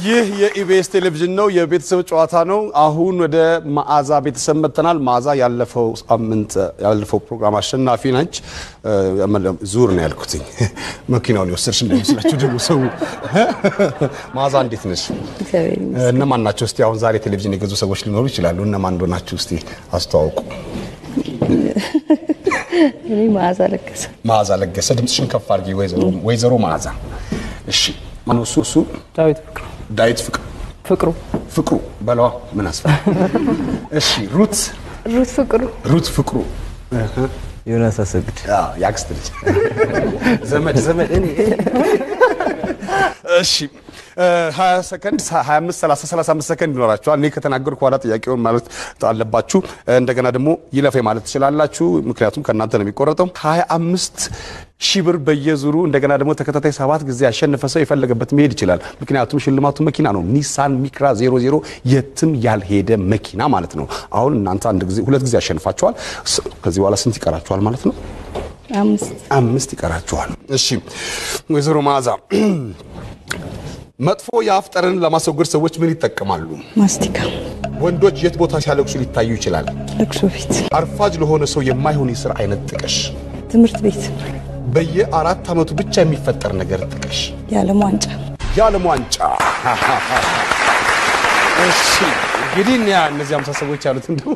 ይህ የኢቢኤስ ቴሌቪዥን ነው የቤተሰብ ጨዋታ ነው አሁን ወደ ማዓዛ ቤተሰብ መተናል ማዓዛ ያለፈው ሳምንት ያለፈው ፕሮግራም አሸናፊ ነች ዙር ነው ያልኩትኝ መኪናውን ይወስድሽ እንደምስላችሁ ደግሞ ሰው ማዓዛ እንዴት ነሽ እነማን ናቸው እስቲ አሁን ዛሬ ቴሌቪዥን የገዙ ሰዎች ሊኖሩ ይችላሉ እነማን እንደሆናችሁ እስቲ አስተዋውቁ እኔ ማዓዛ ለገሰ ድምጽሽን ከፍ አድርጊ ወይዘሮ ማዓዛ እሺ ማን ወሱሱ ዳዊት ፍቅሩ በለዋ ምን አስፈ እሺ ሩት ፍቅሩ ዮናስ አሰግድ ያክስት ልጅ ዘመድ እኔ እሺ 20 ሰከንድ 25 30 35 ሰከንድ ይኖራችኋል እኔ ከተናገርኩ በኋላ ጥያቄውን ማለት አለባችሁ እንደገና ደግሞ ይለፈይ ማለት ትችላላችሁ ምክንያቱም ከናንተ ነው የሚቆረጠው 25 ሺህ ብር በየዙሩ እንደገና ደግሞ ተከታታይ 7 ጊዜ ያሸነፈ ሰው የፈለገበት መሄድ ይችላል ምክንያቱም ሽልማቱ መኪና ነው ኒሳን ሚክራ 00 የትም ያልሄደ መኪና ማለት ነው አሁን እናንተ አንድ ጊዜ ሁለት ጊዜ ያሸንፋችኋል ከዚህ በኋላ ስንት ይቀራችኋል ማለት ነው 5 ይቀራችኋል እሺ ወይዘሮ ማዓዛ መጥፎ ያፍጠርን ለማስወገድ ሰዎች ምን ይጠቀማሉ ማስቲካ ወንዶች የት ቦታ ሲያለቅሱ ሊታዩ ይችላል ለቅሶ ቤት አርፋጅ ለሆነ ሰው የማይሆን የሥራ አይነት ጥቀሽ ትምህርት ቤት በየ4 አመቱ ብቻ የሚፈጠር ነገር ጥቀሽ የዓለም ዋንጫ እሺ እንግዲህ እነዚህ 50 ሰዎች ያሉት እንደው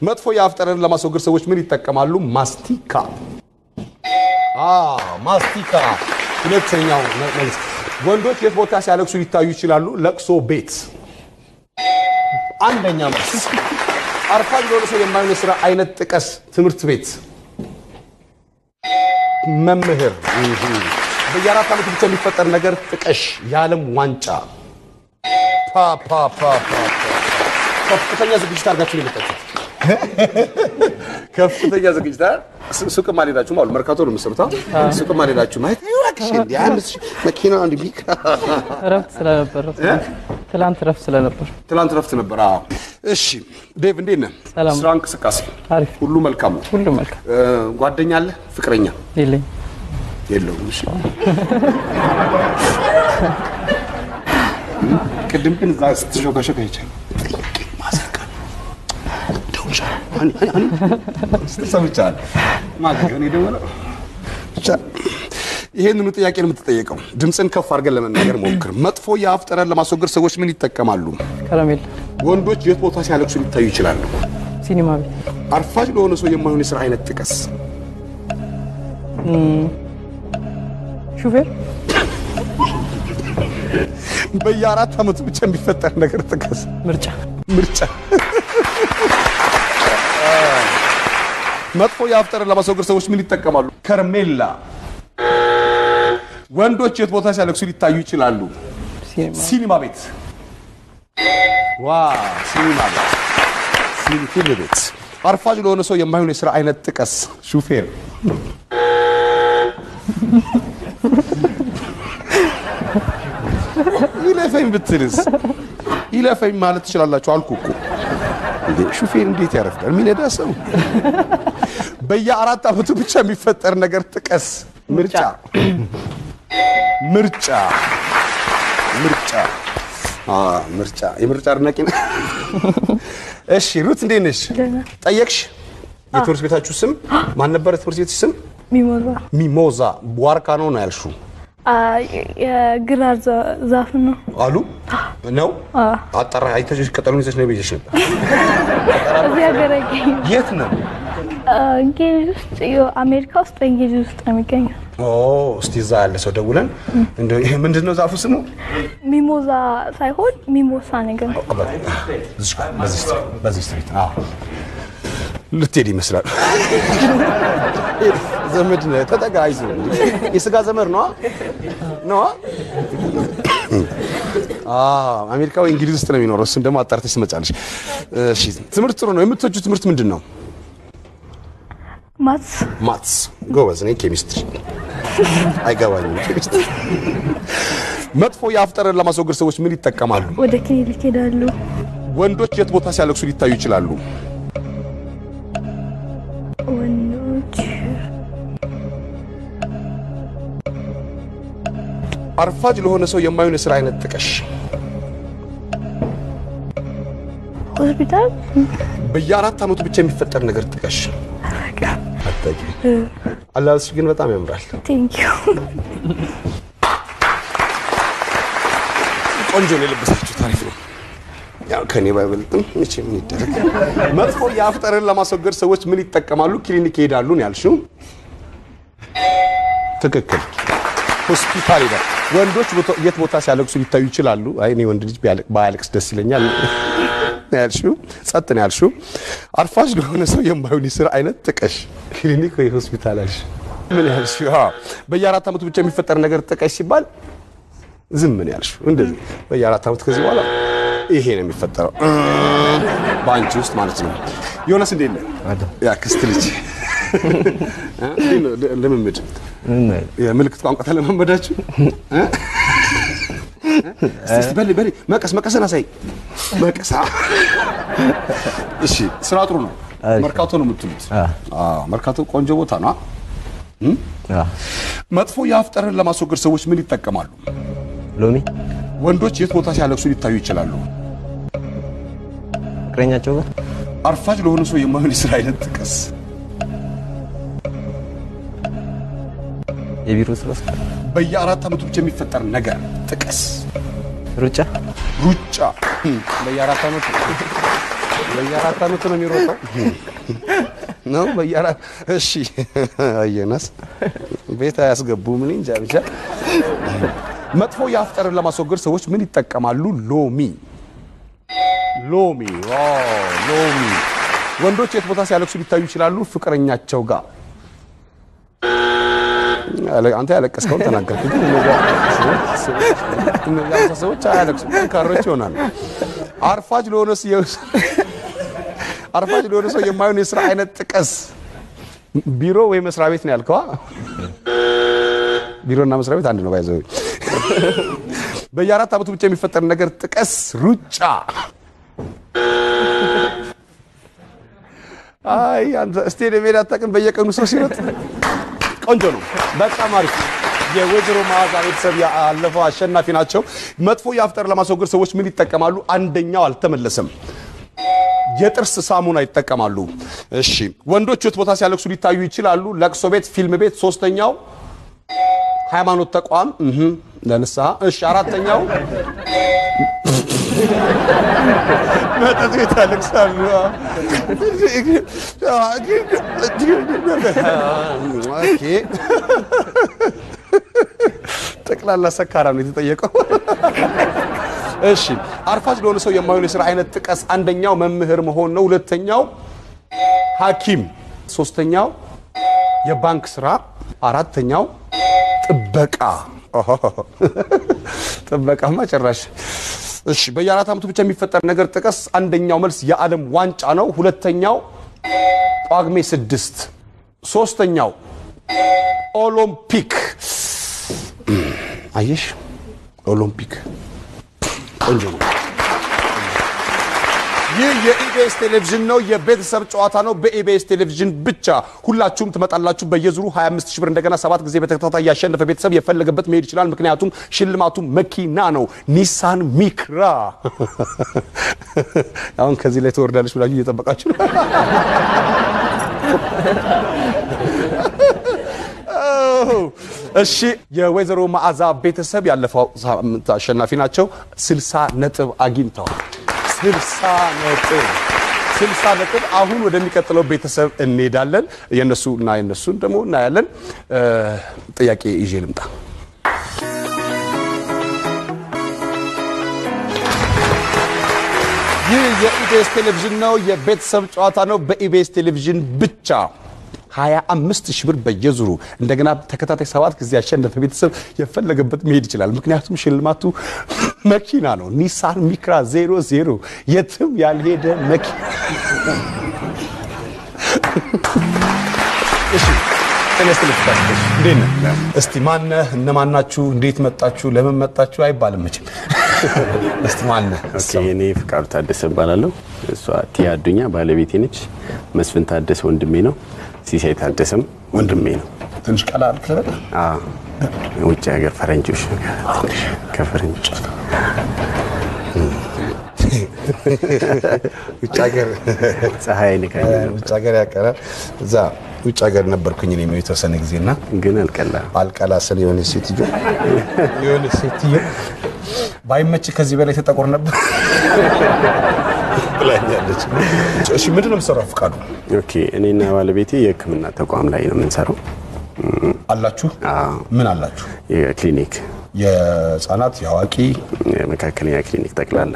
መጥፎ ያፍጠርን ለማስወገድ ሰዎች ምን ይጠቀማሉ ማስቲካ ማስቲካ ሁለተኛው መልስ ወንዶች የት ቦታ ሲያለቅሱ ሊታዩ ይችላሉ ለቅሶ ቤት አንደኛ መልስ አርፋጅ ለሆነ ሰው የማይሆን የሥራ አይነት ጥቀስ ትምህርት ቤት መምህር በየ4 አመቱ ብቻ የሚፈጠር ነገር ጥቀሽ የዓለም ዋንጫ ከፍተኛ ዝግጅት አድርጋችሁ ለመጣችሁ ከፍተኛ ዝግጅት ሱቅ ማለዳችሁ ማለት መርካቶ ነው መስርታ ሱቅ ማለዳችሁ ማለት ይዋክሽ እንዴ አንስ መኪና አንድ ቢካ ረፍት ስለነበር ትላንት ረፍት ነበር አዎ እሺ ዴቭ እንዴት ነህ ስራ እንቅስቃሴ አሪፍ ሁሉ መልካም ጓደኛ አለ ፍቅረኛ የለውም እሺ ቅድም ግን እዛ ስትሾካሾካ ይቻላል ሰምቻለሁ ማለት ነው ደወለው ይሄንን ጥያቄ ነው የምትጠየቀው ድምጽን ከፍ አድርገን ለመናገር ሞክር መጥፎ ያፍጠረን ለማስወገድ ሰዎች ምን ይጠቀማሉ ከረሜላ ወንዶች የት ቦታ ሲያለቅሱ ሊታዩ ይችላሉ ሲኒማ ቤት አርፋጅ ለሆነ ሰው የማይሆን የሥራ አይነት ጥቀስ ሹፌር በየ4 አመቱ ብቻ የሚፈጠር ነገር ጥቀስ ምርጫ መጥፎ ያፍጠረን ለማስወገድ ሰዎች ምን ይጠቀማሉ ከረሜላ ወንዶች የት ቦታ ሲያለቅሱ ሊታዩ ይችላሉ ሲኒማ ቤት ሲኒማ ቤት አርፋጅ ለሆነ ሰው የማይሆን የሥራ አይነት ጥቀስ ሹፌር ይለፈኝ ብትልስ ይለፈኝ ማለት ትችላላችሁ አልኩኩ እንዴ ሹፌር እንዴት ያረፍዳል ሚነዳ ሰው በየ4 አመቱ ብቻ የሚፈጠር ነገር ጥቀስ ምርጫ የምርጫ አድናቂ ነህ እሺ ሩት እንዴት ነሽ ጠየቅሽ የትምህርት ቤታችሁ ስም ማን ነበር የትምህርት ቤትሽ ስም ሚሞዛ ዋርካ ነው ያልሽው የግራር ዛፍ ነው አሉ ነው አጣራ አይተሽ ቀጠሉኝ ይዘሽ ነው ቤትሽ ነበር እዚህ ያገረኝ የት ነው እንግሊዝ ውስጥ አሜሪካ ውስጥ እንግሊዝ ውስጥ ነው የሚገኘው እስቲ እዛ ያለ ሰው ደውለን እንደው ይሄ ምንድነው ዛፉ ስሙ ሚሞዛ ሳይሆን ሚሞሳ ነገር በዚህ ስትሪት ልትሄድ ይመስላል ዘመድ ነው ተጠጋይዝ የስጋ ዘመድ ነው አሜሪካው እንግሊዝ ውስጥ ነው የሚኖረው እሱን ደግሞ አጣርተሽ ትመጫለሽ እሺ ትምህርት ጥሩ ነው የምትወጂው ትምህርት ምንድነው ማትስ ጎበዝ ነኝ ኬሚስትሪ አይገባኝም ኬሚስትሪ መጥፎ ያፍጠረን ለማስወገድ ሰዎች ምን ይጠቀማሉ ወደ ክሊኒክ ሄዳሉ ወንዶች የት ቦታ ሲያለቅሱ ሊታዩ ይችላሉ አርፋጅ ለሆነ ሰው የማይሆን የሥራ አይነት ጥቀሽ። ሆስፒታል በየ4 ዓመቱ ብቻ የሚፈጠር ነገር ጥቀሽ። አታቂ አላስሽ ግን በጣም ያምራል። ቴንክ ዩ ቆንጆ ነው የለበሳችሁ። ታሪፍ ነው። ያው ከኔ ባይበልጥም እቺ ምን ይደረግ። መጥፎ የአፍ ጠረን ለማስወገድ ሰዎች ምን ይጠቀማሉ? ክሊኒክ ይሄዳሉ ነው ያልሽው። ትክክል። ሆስፒታል ይላል። ወንዶች የት ቦታ ሲያለቅሱ ሊታዩ ይችላሉ? አይ እኔ ወንድ ልጅ ባያለቅስ ደስ ይለኛል ያልሽው። ጸጥ ነው ያልሽው። አርፋጅ ለሆነ ሰው የማይሆን የሥራ አይነት ጥቀሽ። ክሊኒክ ወይ ሆስፒታል አልሽ። ምን ያልሽው? በየ4 ዓመቱ ብቻ የሚፈጠር ነገር ጥቀሽ ሲባል ዝም ምን ያልሽው? እንደዚህ በየ4 ዓመቱ ከዚህ በኋላ ይሄ ነው የሚፈጠረው ባንቺ ውስጥ ማለት ነው። ዮናስ እንዴት ነህ? ያ ክስት ልጅ ልምምድ የምልክት ቋንቋ ተለማመዳችሁ? እስቲ በል መቀስን አሳይ። መቀሳ እሺ። ስራ ጥሩ ነው። መርካቶ ነው የምትሉት? መርካቶ ቆንጆ ቦታ ነው። መጥፎ የአፍ ጠረን ለማስወገድ ሰዎች ምን ይጠቀማሉ? ሎሚ። ወንዶች የት ቦታ ሲያለቅሱ ሊታዩ ይችላሉ? ፍቅረኛቸው ጋር። አርፋጅ ለሆነ ሰው የማይሆን የሥራ አይነት ጥቀስ። የቢሮ ስራ። በየ4 ዓመቱ ብቻ የሚፈጠር ነገር ጥቀስ። ሩጫ። በየ4 ዓመቱ ነው የሚሮጠው ነው በየ4 እሺ። አየናስ ቤት አያስገቡ ምን እንጃ ብቻ። መጥፎ የአፍ ጠረን ለማስወገድ ሰዎች ምን ይጠቀማሉ? ሎሚ። ወንዶች የት ቦታ ሲያለቅሱ ሊታዩ ይችላሉ? ፍቅረኛቸው ጋር። አንተ ያለቀስከውን ተናገርክ ግን እነዛ ሰዎች አያለቅሱም፣ ጠንካሮች ይሆናሉ። አርፋጅ ለሆነ ሰው የማይሆን የሥራ አይነት ጥቀስ። ቢሮ ወይ መስሪያ ቤት ነው ያልከዋ? ቢሮና መስሪያ ቤት አንድ ነው ባይዘው። በየ4 ዓመቱ ብቻ የሚፈጠር ነገር ጥቀስ። ሩጫ። አይ አንተ ስቴዲየም ሄዳ አታውቅም? በየቀኑ ሰው ሲሮጥ ቆንጆ ነው። በጣም አሪፍ። የወይዘሮ መዓዛ ቤተሰብ ያለፈው አሸናፊ ናቸው። መጥፎ የአፍ ጠረን ለማስወገድ ሰዎች ምን ይጠቀማሉ? አንደኛው አልተመለሰም። የጥርስ ሳሙና ይጠቀማሉ። እሺ። ወንዶች የት ቦታ ሲያለቅሱ ሊታዩ ይችላሉ? ለቅሶ ቤት፣ ፊልም ቤት። ሶስተኛው ሃይማኖት ተቋም ለንስሐ። እሺ። አራተኛው መጠጥ ቤት ያለቅሳሉ። ኦኬ። ጠቅላላ ሰካራም ነው የተጠየቀው። እሺ። አርፋጅ ለሆነ ሰው የማይሆን የሥራ አይነት ጥቀስ። አንደኛው መምህር መሆን ነው። ሁለተኛው ሐኪም። ሶስተኛው የባንክ ስራ። አራተኛው ጥበቃ። ጥበቃማ ጭራሽ። እሺ። በየ4 ዓመቱ ብቻ የሚፈጠር ነገር ጥቀስ። አንደኛው መልስ የዓለም ዋንጫ ነው። ሁለተኛው ጳጉሜ 6። ሶስተኛው ኦሎምፒክ። አየሽ ኦሎምፒክ ቆንጆ ነው። ይህ የኢቢኤስ ቴሌቪዥን ነው። የቤተሰብ ጨዋታ ነው። በኢቢኤስ ቴሌቪዥን ብቻ። ሁላችሁም ትመጣላችሁ። በየዙሩ 25000 ብር እንደገና 7 ጊዜ በተከታታይ ያሸነፈ ቤተሰብ የፈለገበት መሄድ ይችላል። ምክንያቱም ሽልማቱ መኪና ነው። ኒሳን ሚክራ። አሁን ከዚህ ላይ ተወርዳለች ብላችሁ እየጠበቃችሁ ነው። እሺ። የወይዘሮ መዓዛ ቤተሰብ ያለፈው ሳምንት አሸናፊ ናቸው። 60 ነጥብ አግኝተዋል። 60 ነጥብ። አሁን ወደሚቀጥለው ቤተሰብ እንሄዳለን። የነሱን ደግሞ እናያለን። ጥያቄ ይዤ ልምጣ። ይህ የኢቢኤስ ቴሌቪዥን ነው። የቤተሰብ ጨዋታ ነው። በኢቢኤስ ቴሌቪዥን ብቻ 25000 ብር በየዙሩ እንደገና ተከታታይ 7 ጊዜ ያሸነፈ ቤተሰብ የፈለገበት መሄድ ይችላል። ምክንያቱም ሽልማቱ መኪና ነው። ኒሳን ሚክራ 00 የትም ያልሄደ መኪና። እሺ። እስቲ ማነህ? እነማን ናችሁ? እንዴት መጣችሁ? ለምን መጣችሁ አይባልም መቼም። እስቲ ማነህ? ኦኬ። እኔ ፍቃዱ ታደሰ እባላለሁ። እሷ ቲያ አዱኛ ባለቤቴ ነች። መስፍን ታደሰ ወንድሜ ነው። ሲሳይ ታደሰም ወንድሜ ነው። ትንሽ ቀላል ከበደ ውጭ ሀገር ፈረንጆች ከፈረንጆች ውጭ ሀገር ፀሐይ ንካኝ ውጭ ሀገር ያቀራል እዛ ውጭ ሀገር ነበርኩኝ እኔ የተወሰነ ጊዜና ግን አልቀላ ስለ የሆነ ሴትዮ ባይመች ከዚህ በላይ ተጠቆር ነበር ብላኛለች። እሺ ምንድን ነው የምትሰራው ፍቃዱ? ኦኬ እኔና ባለቤቴ የህክምና ተቋም ላይ ነው የምንሰራው። አላችሁ? ምን አላችሁ? የክሊኒክ የህፃናት የአዋቂ መካከለኛ ክሊኒክ ጠቅላላ።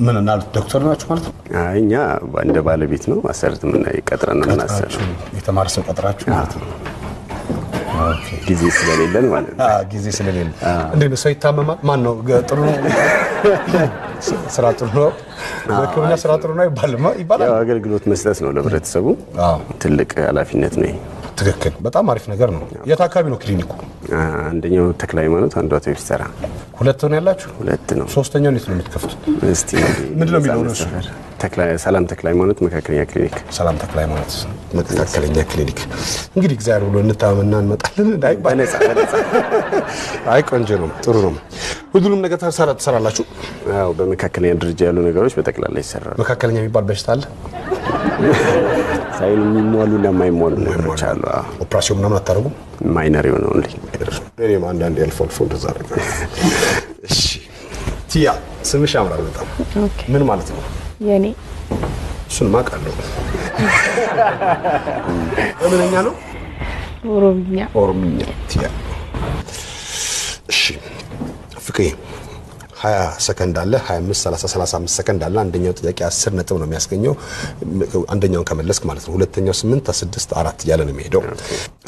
ምን እና ዶክተር ናችሁ ማለት ነው? እኛ እንደ ባለቤት ነው አሰርት ምን ይቀጥረን ነው እናሰራ የተማረ ሰው ቀጥራችሁ ማለት ነው። ጊዜ ስለሌለን ማለት ነው። ጊዜ ስለሌለን እንዴት ነው ሰው ይታመማል? ማን ነው ጥሩ ነው? ስራ ጥሩ ነው? ህክምና ስራ ጥሩ ነው ይባላል። ያው አገልግሎት መስጠት ነው ለህብረተሰቡ ትልቅ ኃላፊነት ነው። ትክክል። በጣም አሪፍ ነገር ነው። የት አካባቢ ነው ክሊኒኩ? አንደኛው ተክለ ሃይማኖት፣ አንዱ አውቶቡስ ተራ። ሁለት ነው ያላችሁ? ሁለት ነው። ሶስተኛው እንዴት ነው የምትከፍቱት? እስቲ ምንድን ነው የሚለው እሱ? ሰላም ተክለ ሃይማኖት መካከለኛ ክሊኒክ። ሰላም ተክለ ሃይማኖት መካከለኛ ክሊኒክ። እንግዲህ እግዚአብሔር ብሎ እንታመምና እንመጣለን። በነፃ አይ ቆንጆ ነው፣ ጥሩ ነው። ሁሉንም ነገር ትሰራላችሁ? አዎ በመካከለኛ ደረጃ ያሉ ነገሮች በጠቅላላ ይሰራሉ። መካከለኛ የሚባል በሽታ አለ? ሳይን የሚሟሉና የማይሟሉ ነገሮች አሉ። ኦፕራሲዮን ምናምን አታደርጉም? ማይነር ነው እንዴ? እኔም አንዳንዴ አልፎ እንደዛ አደርጋለሁ። እሺ ቲያ ስምሽ ያምራል በጣም። ምን ማለት ነው? የኔ እሱን ማውቃለሁ። ምንኛ ነው? ኦሮምኛ ቲያ። እሺ ፍቅሬ 20 ሰከንድ አለ 25 30 35 ሰከንድ አለ። አንደኛው ጥያቄ 10 ነጥብ ነው የሚያስገኘው አንደኛውን ከመለስክ ማለት ነው። ሁለተኛው 8 6 4 እያለ ነው የሚሄደው።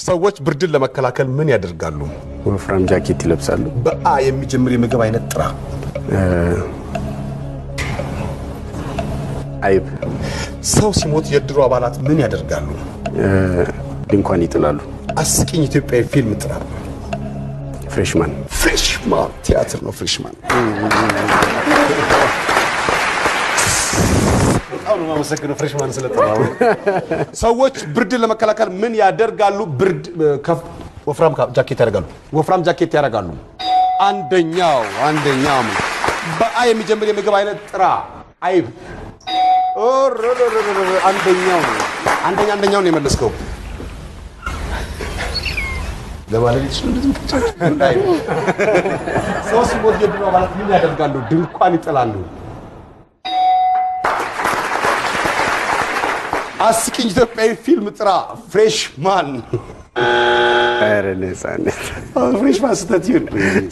ሰዎች ብርድን ለመከላከል ምን ያደርጋሉ? ወፍራም ጃኬት ይለብሳሉ። በአ የሚጀምር የምግብ አይነት ጥራ። አይብ። ሰው ሲሞት የድሮ አባላት ምን ያደርጋሉ? ድንኳን ይጥላሉ። አስቂኝ ኢትዮጵያዊ ፊልም ጥራ። ፍሬሽማን ቲያትር ነው። ፍሬሽማን በጣም ነው የማመሰግነው ፍሬሽማን ስለጠራው። ሰዎች ብርድን ለመከላከል ምን ያደርጋሉ? ወፍራም ጃኬት ያደርጋሉ። ወፍራም ጃኬት ያደርጋሉ። አንደኛው በአ የሚጀምር የምግብ አይነት ጥራ። አይብ። አንደኛውን የመለስከው ለማለት ይችላል። ሰው ሲሞት የድሮ አባላት ምን ያደርጋሉ? ድንኳን ይጥላሉ። አስቂኝ ኢትዮጵያዊ ፊልም ጥራ። ፍሬሽማን። ኧረ ነፃነት ፍሬሽማን ስተት ይሁን።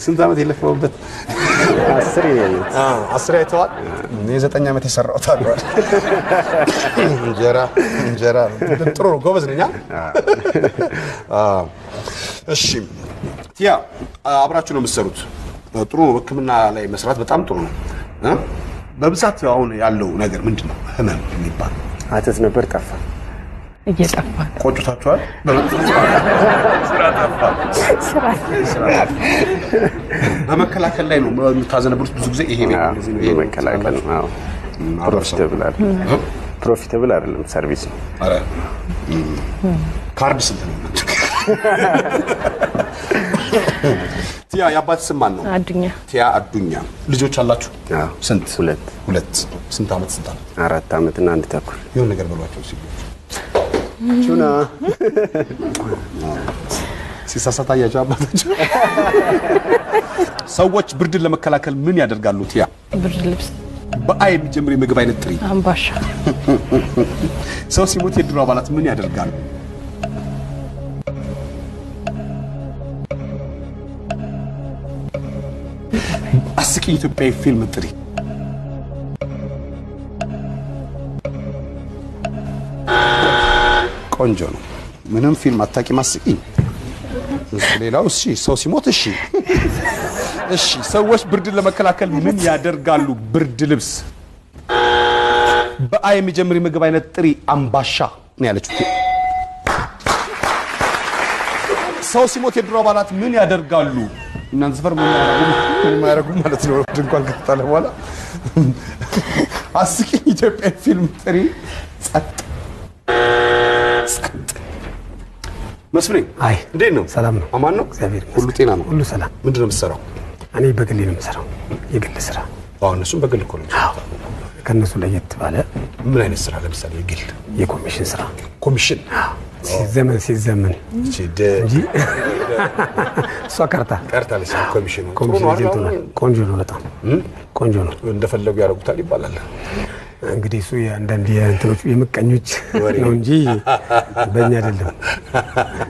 ስንት ዓመት የለፈውበት? 10 ያየሁት። 10 አይተዋል። የ9 ዓመት የሰራሁት አለ። እንጀራ ጥሩ ነው። ጎበዝ ነኝ። እሺ ቲያ አብራችሁ ነው የምትሰሩት? ጥሩ ነው። ህክምና ላይ መስራት በጣም ጥሩ ነው። በብዛት አሁን ያለው ነገር ምንድነው? ህመም የሚባል አተት ነበር ጠፋ። እየጠፋ ቆጭታችኋል? በመከላከል ላይ ነው የምታዘነብሩት ብዙ ጊዜ። ይሄ ነው መከላከል ነው። አዎ ፕሮፊታብል አይደለም ሰርቪስ ነው። አረ ካርድ ስንት ነው? ቲያ የአባት ስም ማን ነው? አዱኛ። ቲያ አዱኛ። ልጆች አላችሁ? ስንት? ሁለት። ስንት ዓመት? 4 ዓመትና 1 ተኩል። የሆነ ነገር በሏቸው ሲሉ ቹና ሲሳሳት አያቸው አባታቸው። ሰዎች ብርድን ለመከላከል ምን ያደርጋሉ? ቲያ ብርድ ልብስ። በአ የሚጀምር የምግብ አይነት ጥሪ። አምባሻ። ሰው ሲሞት የድሮ አባላት ምን ያደርጋሉ? አስቂኝ ኢትዮጵያዊ ፊልም ጥሪ። ቆንጆ ነው። ምንም ፊልም አታውቂም? አስቂኝ። ሌላው እሺ ሰው ሲሞት እሺ ሰዎች ብርድን ለመከላከል ምን ያደርጋሉ? ብርድ ልብስ። በአ የሚጀምር የምግብ አይነት ጥሪ። አምባሻ ነው ያለችው። ሰው ሲሞት የድሮ አባላት ምን ያደርጋሉ? እናንተ ሰፈር ምን ያደርጉ ማለት ነው? ድንኳን ከተጣለ በኋላ አስቂኝ ኢትዮጵያዊ ፊልም ጥሪ። ጸጥ። መስፍኔ አይ እንዴት ነው? ሰላም ነው። አማን ነው? እግዚአብሔር ሁሉ ጤና ነው? ሁሉ ሰላም። ምንድነው የምትሰራው? እኔ በግሌ ነው የምሰራው፣ የግል ስራ። አሁን እሱም በግል እኮ ነው። ከነሱ ለየት ባለ ምን አይነት ስራ? ለምሳሌ የግል የኮሚሽን ስራ። ኮሚሽን ሲዘመን እንጂ እሷ ቀርታለች። ኮሚሽን ቆንጆ ነው፣ በጣም ቆንጆ ነው። እንደፈለጉ ያደርጉታል ይባላል። እንግዲህ እሱ የአንዳንድ የእንትኖች የምቀኞች ነው እንጂ በእኛ አይደለም።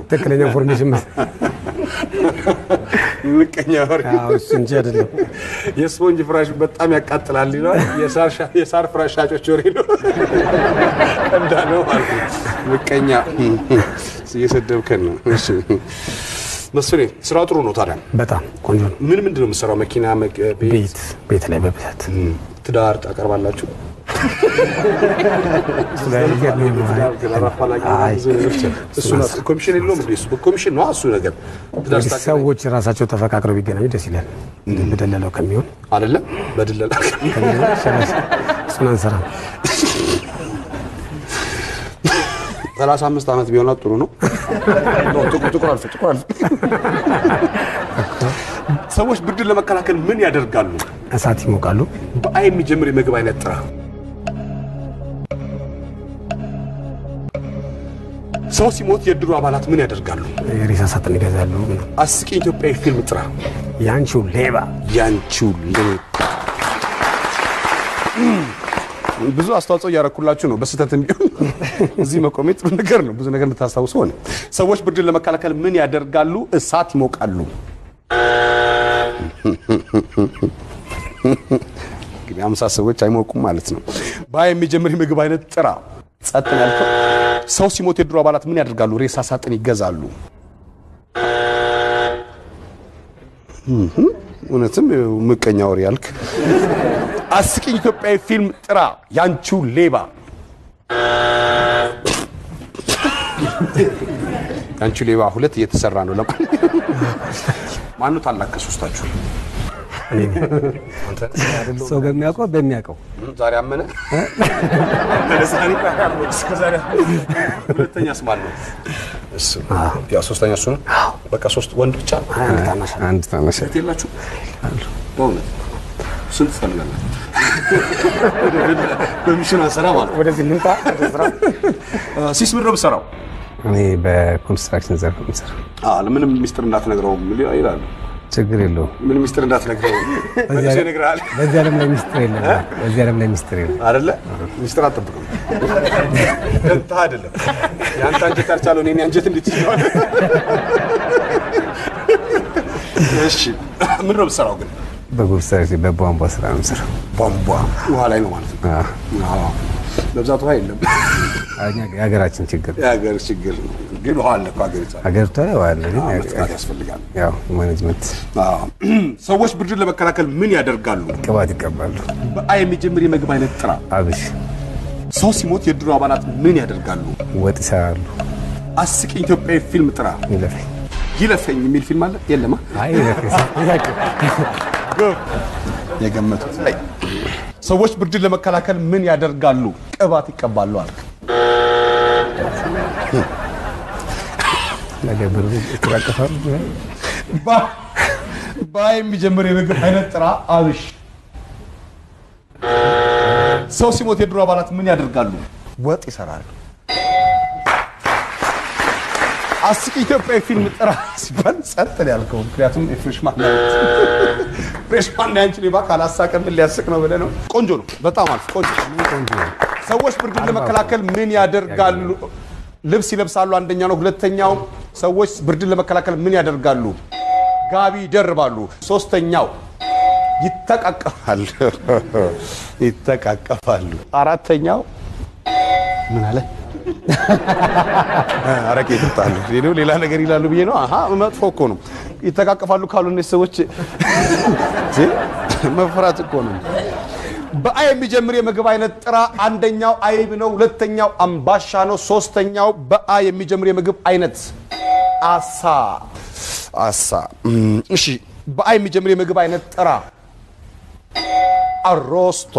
ትክክለኛ ኢንፎርሜሽን ምቀኛ ወሬ እሱ እንጂ አይደለም። የስፖንጅ ፍራሽ በጣም ያቃጥላል ይላል። የሳር ፍራሽ ሻጮች ወሬ ነው እንዳለው ማለት ነው። ምቀኛ እየሰደብከን ነው። እሺ መስፍኔ ስራው ጥሩ ነው ታዲያ? በጣም ቆንጆ ነው። ምንድነው የምትሰራው? መኪና፣ ቤት ላይ በብዛት ትዳር ታቀርባላችሁ? ኮሚሽን የለውም እንዴ? ኮሚሽን ነው እሱ ነገር። ሰዎች ራሳቸው ተፈቃቅረው ቢገናኙ ደስ ይላል። በደለላው ከሚሆን አይደለም በደለላ እሱን አንሰራም። 35 ዓመት ቢሆናት ጥሩ ነው። ጥቁር አልፍ ሰዎች ብርድን ለመከላከል ምን ያደርጋሉ? እሳት ይሞቃሉ። በአይ የሚጀምር የምግብ አይነት ጥራ። ሰው ሲሞት የድሩ አባላት ምን ያደርጋሉ? የሬሳ ሳጥን ይገዛሉ። አስቂኝ ኢትዮጵያዊ ፊልም ጥራ። ያንቺው ሌባ። ብዙ አስተዋጽኦ እያደረኩላችሁ ነው። በስተትም ቢሆን እዚህ መቆሜ ጥሩ ነገር ነው። ብዙ ነገር እንድታስታውሱ ሆነ። ሰዎች ብርድን ለመከላከል ምን ያደርጋሉ? እሳት ይሞቃሉ። እንግዲህ 50 ሰዎች አይሞቁም ማለት ነው። በአይ የሚጀምር የምግብ አይነት ጥራ። ጸጥ ያልከው ሰው ሲሞት የድሮ አባላት ምን ያደርጋሉ? ሬሳ ሳጥን ይገዛሉ። እውነትም ምቀኛ ወሬ ያልክ። አስቂኝ ኢትዮጵያዊ ፊልም ጥራ። ያንቺው ሌባ። ያንቺው ሌባ 2 እየተሰራ ነው። ማን ነው ታላቅ ከሶስታችሁ? ሰው በሚያውቀው ዛሬ አመነ። እስከዛሬ ሁለተኛስ ማን ነው? እሱ ያው ሶስተኛ እሱ ነው። በቃ 3 ወንድ ብቻ። አንድ ታናሽ የላችሁ? በእውነት ስንት ፈልጋለህ? በሚሽን አሰራ ማለት ወደዚህ ልምጣ። ሲስ ምንድን ነው የምትሰራው? እኔ በኮንስትራክሽን ዘርፍ ነው የምሰራው። ለምንም ሚስጥር እንዳትነግረው ይላሉ። ችግር የለውም። ምን ሚስጥር እንዳትነግረው መልሶ ይነግራል። በዚህ ዓለም ላይ ሚስጥር የለም። አይደለ? ሚስጥር አትጠብቅም። ደንታ አይደለም። ያንተ አንጀት አልቻለው እኔ አንጀት እንዴት ይችላል? እሺ ምን ነው የምትሰራው ግን? በኮንስትራክሽን በቧንቧ ስራ ነው የምሰራው። ቧንቧ ውሃ ላይ ነው ማለት ነው? አዎ። በብዛት ውሃ የለም። የሀገራችን ችግር የሀገር ችግር ነው። ግን ውሃ አለ እኮ ሀገሪቷ ውሃ አለ። ግን ያስፈልጋል። ያው ማኔጅመንት። ሰዎች ብርድን ለመከላከል ምን ያደርጋሉ? ቅባት ይቀባሉ። በአይ የሚጀምር የምግብ አይነት ጥራ። አብሽ። ሰው ሲሞት የድሮ አባላት ምን ያደርጋሉ? ወጥ ይሰራሉ። አስቂኝ ኢትዮጵያዊ ፊልም ጥራ። ይለፈኝ የሚል ፊልም አለ? የለማ። አይ ይለፈኝ የገመቱት ላይ ሰዎች ብርድን ለመከላከል ምን ያደርጋሉ? ቅባት ይቀባሉ አልክ። ለገብሩ ይተራቀፋሉ። ባይ የሚጀምር የምግብ አይነት ጥራ። አብሽ። ሰው ሲሞት የድሮ አባላት ምን ያደርጋሉ? ወጥ ይሰራሉ። አስቂኝ ኢትዮጵያዊ ፊልም ጥራ ሲባል ጸጥ ያልከው ምክንያቱም ፍሬሽማን ያንቺ ሌባ ካላሳቀ ምን ሊያስቅ ነው ብለህ ነው። ቆንጆ ነው። በጣም አሪፍ ቆንጆ ነው። ሰዎች ብርድን ለመከላከል ምን ያደርጋሉ? ልብስ ይለብሳሉ። አንደኛ ነው። ሁለተኛው ሰዎች ብርድን ለመከላከል ምን ያደርጋሉ? ጋቢ ይደርባሉ። ሶስተኛው ይተቃቀፋሉ። አራተኛው ምን አለ? አረቄ ይጠጣሉ። ሌላ ነገር ይላሉ ብዬ ነው። መጥፎ እኮ ነው። ይተቃቀፋሉ ካሉ እነዚህ ሰዎች መፍራት እኮ ነው። በአይ የሚጀምር የምግብ አይነት ጥራ። አንደኛው አይብ ነው። ሁለተኛው አምባሻ ነው። ሶስተኛው በአይ የሚጀምር የምግብ አይነት አሳ። እሺ በአይ የሚጀምር የምግብ አይነት ጥራ። አሮስቶ።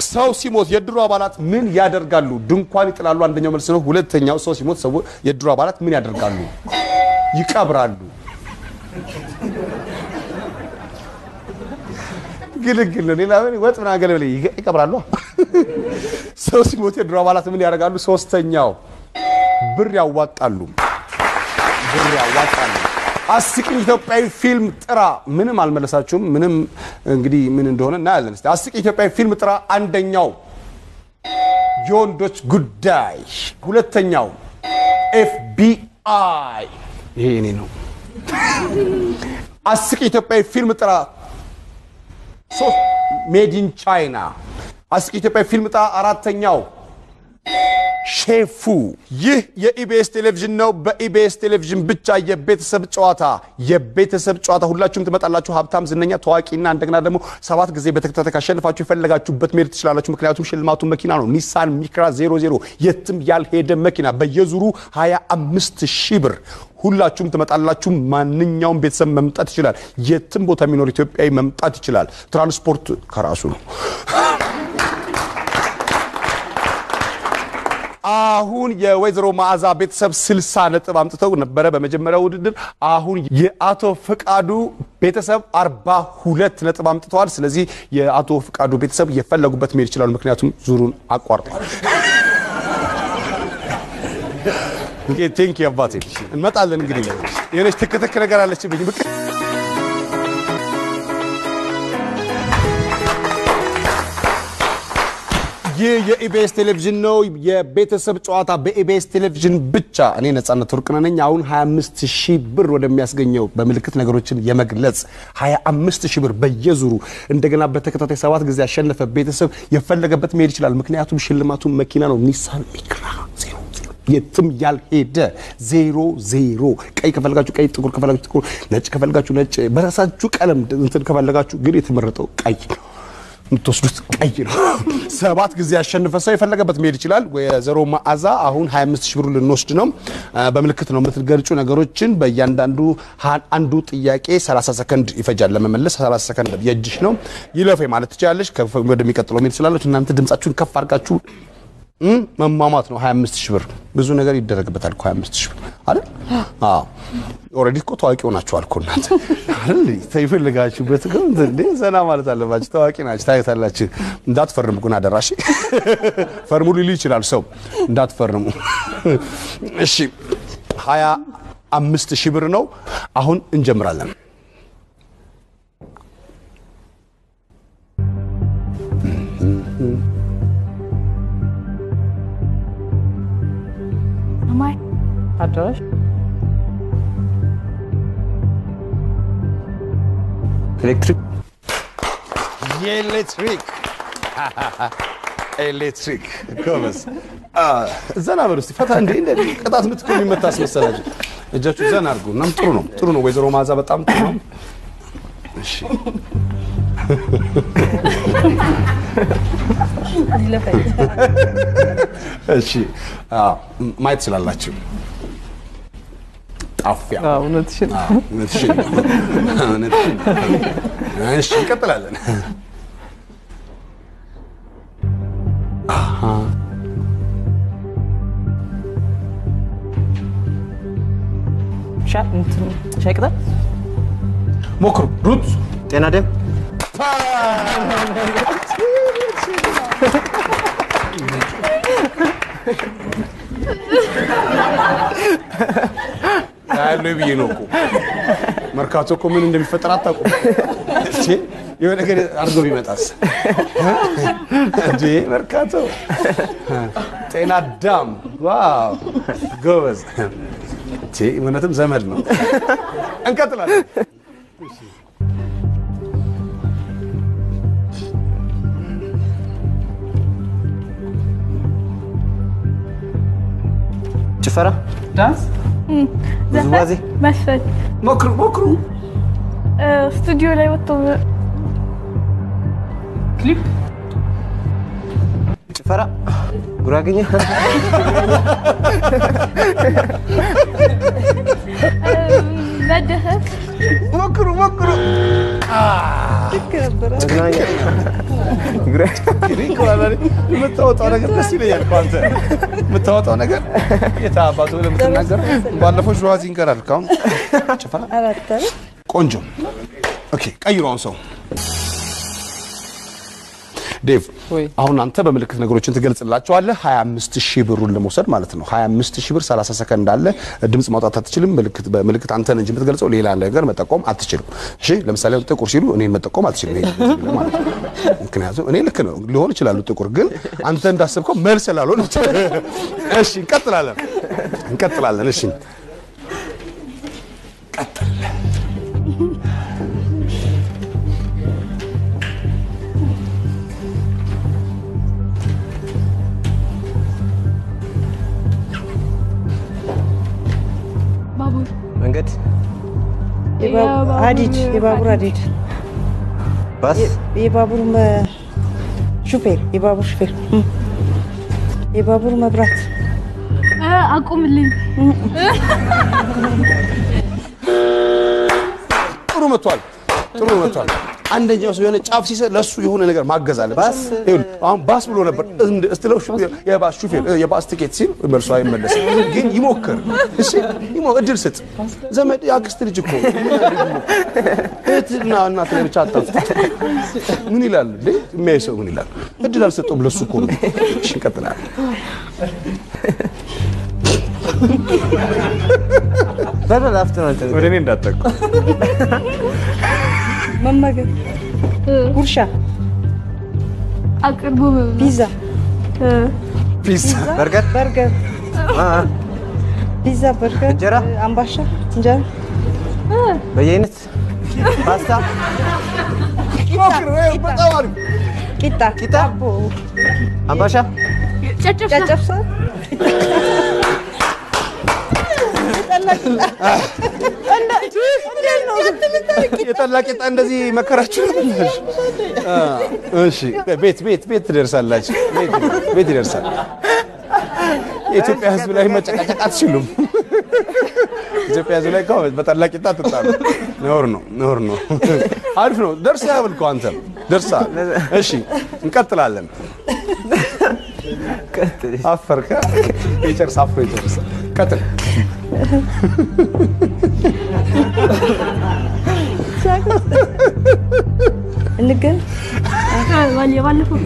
ሰው ሲሞት የድሩ አባላት ምን ያደርጋሉ? ድንኳን ይጥላሉ። አንደኛው መልስ ነው። ሁለተኛው ሰው ሲሞት ሰው የድሩ አባላት ምን ያደርጋሉ? ይቀብራሉ። ግልግል ነው። ሌላ ምን ወጥ ምናምን ገለበለ ይቀብራሉ። ሰው ሲሞት የድሩ አባላት ምን ያደርጋሉ? ሶስተኛው ብር ያዋጣሉ። ብር ያዋጣሉ። አስቂኝ ኢትዮጵያዊ ፊልም ጥራ። ምንም አልመለሳችሁም። ምንም እንግዲህ ምን እንደሆነ እናያለን። እስቲ አስቂኝ ኢትዮጵያዊ ፊልም ጥራ። አንደኛው የወንዶች ጉዳይ፣ ሁለተኛው FBI። ይሄ እኔ ነው። አስቂኝ ኢትዮጵያዊ ፊልም ጥራ። ሶስት ሜድ ኢን ቻይና። አስቂኝ ኢትዮጵያዊ ፊልም ጥራ። አራተኛው ሼፉ። ይህ የኢቢኤስ ቴሌቪዥን ነው። በኢቢኤስ ቴሌቪዥን ብቻ የቤተሰብ ጨዋታ ሁላችሁም ትመጣላችሁ። ሀብታም፣ ዝነኛ፣ ታዋቂና እንደገና ደግሞ 7 ጊዜ በተከታታይ ካሸነፋችሁ የፈለጋችሁበት መሄድ ትችላላችሁ። ምክንያቱም ሽልማቱ መኪና ነው። ኒሳን ሚክራ 00 የትም ያልሄደ መኪና በየዙሩ 25,000 ብር። ሁላችሁም ትመጣላችሁ። ማንኛውም ቤተሰብ መምጣት ይችላል። የትም ቦታ የሚኖር ኢትዮጵያዊ መምጣት ይችላል። ትራንስፖርት ከራሱ ነው። አሁን የወይዘሮ መዓዛ ቤተሰብ 60 ነጥብ አምጥተው ነበረ በመጀመሪያው ውድድር። አሁን የአቶ ፍቃዱ ቤተሰብ 42 ነጥብ አምጥተዋል። ስለዚህ የአቶ ፍቃዱ ቤተሰብ የፈለጉበት መሄድ ይችላሉ። ምክንያቱም ዙሩን አቋርጠዋል። ቴንክ ዩ አባቴ። እንመጣለን እንግዲህ የሆነች ትክትክ ነገር አለችብኝ። ይህ የኢቢኤስ ቴሌቪዥን ነው። የቤተሰብ ጨዋታ በኢቢኤስ ቴሌቪዥን ብቻ። እኔ ነጻነት ወርቅነህ ነኝ። አሁን 25,000 ብር ወደሚያስገኘው በምልክት ነገሮችን የመግለጽ 25,000 ብር በየዙሩ እንደገና በተከታታይ 7 ጊዜ ያሸነፈ ቤተሰብ የፈለገበት መሄድ ይችላል። ምክንያቱም ሽልማቱ መኪና ነው። ኒሳን ሚክራ 00 የትም ያልሄደ 00። ቀይ ከፈለጋችሁ ቀይ፣ ጥቁር ከፈለጋችሁ ጥቁር፣ ነጭ ከፈለጋችሁ ነጭ፣ በራሳችሁ ቀለም እንትን ከፈለጋችሁ ግን የተመረጠው ቀይ ነው። ምትወስዱት ቀይ ነው። 7 ጊዜ ያሸነፈ ሰው የፈለገበት መሄድ ይችላል። ወይዘሮ መዓዛ አሁን 25,000 ብር ልንወስድ ነው። በምልክት ነው የምትገልጹ ነገሮችን። በእያንዳንዱ አንዱ ጥያቄ 30 ሰከንድ ይፈጃል ለመመለስ። 30 ሰከንድ የእጅሽ ነው። ይለፈ ማለት ትችላለሽ። ወደሚቀጥለው መሄድ ትችላለሽ። እናንተ ድምጻችሁን ከፍ አድርጋችሁ መማማት ነው። 25,000 ብር ብዙ ነገር ይደረግበታል እኮ 25,000 ብር አይደል? አዎ ኦሬዲ እኮ ታዋቂ ሆናችኋል እኮ እናንተ አይደል? ተይፈልጋችሁበት ግን እንዴ ዘና ማለት አለባችሁ። ታዋቂ ናችሁ፣ ታይታላችሁ። እንዳትፈርሙ ግን አደራሽ። ፈርሙ ሊሉ ይችላል ሰው፣ እንዳትፈርሙ እሺ። 25,000 ብር ነው። አሁን እንጀምራለን። አዳራሽ፣ ኤሌክትሪክ ጎበዝ። ዘና በሉ እስቲ። ፈታ እንደ ቅጣት ምት እኮ የሚመታ አስመሰላችሁ። እጃችሁ ዘና አድርጉ። እናም ጥሩ ነው። ወይዘሮ መዓዛ በጣም ጥሩ ነው። እሺ እሺ ማየት ትችላላችሁ። ጣፊያ እውነትሽን። እሺ እንቀጥላለን። ሻይ ቅጠል ሞክሩ። ሩት ጤና ደም ያለው ብዬ ነው እኮ መርካቶ እኮ ምን እንደሚፈጠር አታውቁም። እሺ የሆነ ነገር አድርጎ ቢመጣስ እንዴ? መርካቶ ጤና ዳም። ዋው ጎበዝ። እቺ እውነትም ዘመድ ነው። እንቀጥላለን። ጭፈራ፣ ዳንስ፣ ውዝዋዜ፣ መስፈን፣ ሞክሩ። ስቱዲዮ ላይ ወጥቶ ክሊፕ፣ ጭፈራ፣ ጉራግኛ፣ መደሰት፣ ሞክሩ። መዝናኛ ግሪክ ማለት የምታወጣው ነገር ደስ ይለኛል እኮ አንተ የምታወጣው ነገር የታባቱ ለምትናገር ባለፈው ሹዋዚ እንቀራል ካሁን ጭፈራ ቆንጆ ኦኬ ቀይሯን ሰው ዴቭ አሁን አንተ በመልእክት ነገሮችን ትገልጽላቸዋለህ 25000 ብሩን ለመውሰድ ማለት ነው 25000 ብር 30 ሰከንድ አለ ድምጽ ማውጣት አትችልም በመልእክት አንተ ነህ እንጂ የምትገልጸው ሌላ ነገር መጠቆም አትችልም እሺ ለምሳሌ ጥቁር ሲሉ እኔን መጠቆም አትችልም ይሄ ማለት ነው ምክንያቱም እኔ ልክ ነው ሊሆን ይችላል ጥቁር ግን አንተ እንዳሰብከው መልስ ላልሆነ እሺ እንቀጥላለን እሺ ቀጥል መንገድ የባቡር ሀዲድ ባስ የባቡር ሹፌር የባቡር መብራት አቁምልኝ ጥሩ መጥቷል አንደኛው ሰው የሆነ ጫፍ ሲሰ ለሱ የሆነ ነገር ማገዝ አለ ባስ አሁን ባስ ብሎ ነበር እስቲለው የባስ ሹፌር የባስ ቲኬት ሲል መልሶ አይመለስም ግን ይሞክር እሺ እድል ስጥ ዘመድ ያክስት ልጅ እኮ እትና እናት ለብቻ አጣፍጥ ምን ይላል እንዴ የሚያይሰው ምን ይላል እድል አልሰጠውም ለሱ እኮ ነው እሺ እንቀጥላለን በላፍት ነው አንተ ወደ እኔ እንዳትጠቁ መመገብ ጉርሻ አቅርቡ ፒዛ በርገር ፒዛ በርገር እንጀራ አምባሻ እንጀራ በየአይነት ፓስታ በጣም አሪፍ ቂጣ አምባሻ ጨጨብሳ የጠላ ቂጣ እንደዚህ መከራችሁ እሺ ቤት ትደርሳላችሁ ቤት ይደርሳል የኢትዮጵያ ህዝብ ላይ መጨቃጨቅ አትችሉም ኢትዮጵያ ህዝብ ላይ በጠላ ቂጣ አትጣሉ ነውር ነው አሪፍ ነው ደርሰሃል እኮ አንተም ደርሰሃል እሺ እንቀጥላለን አፈርካ ፒቸር ሳፍሮ ይጨርስ ቀጥል እንገን ባለፈው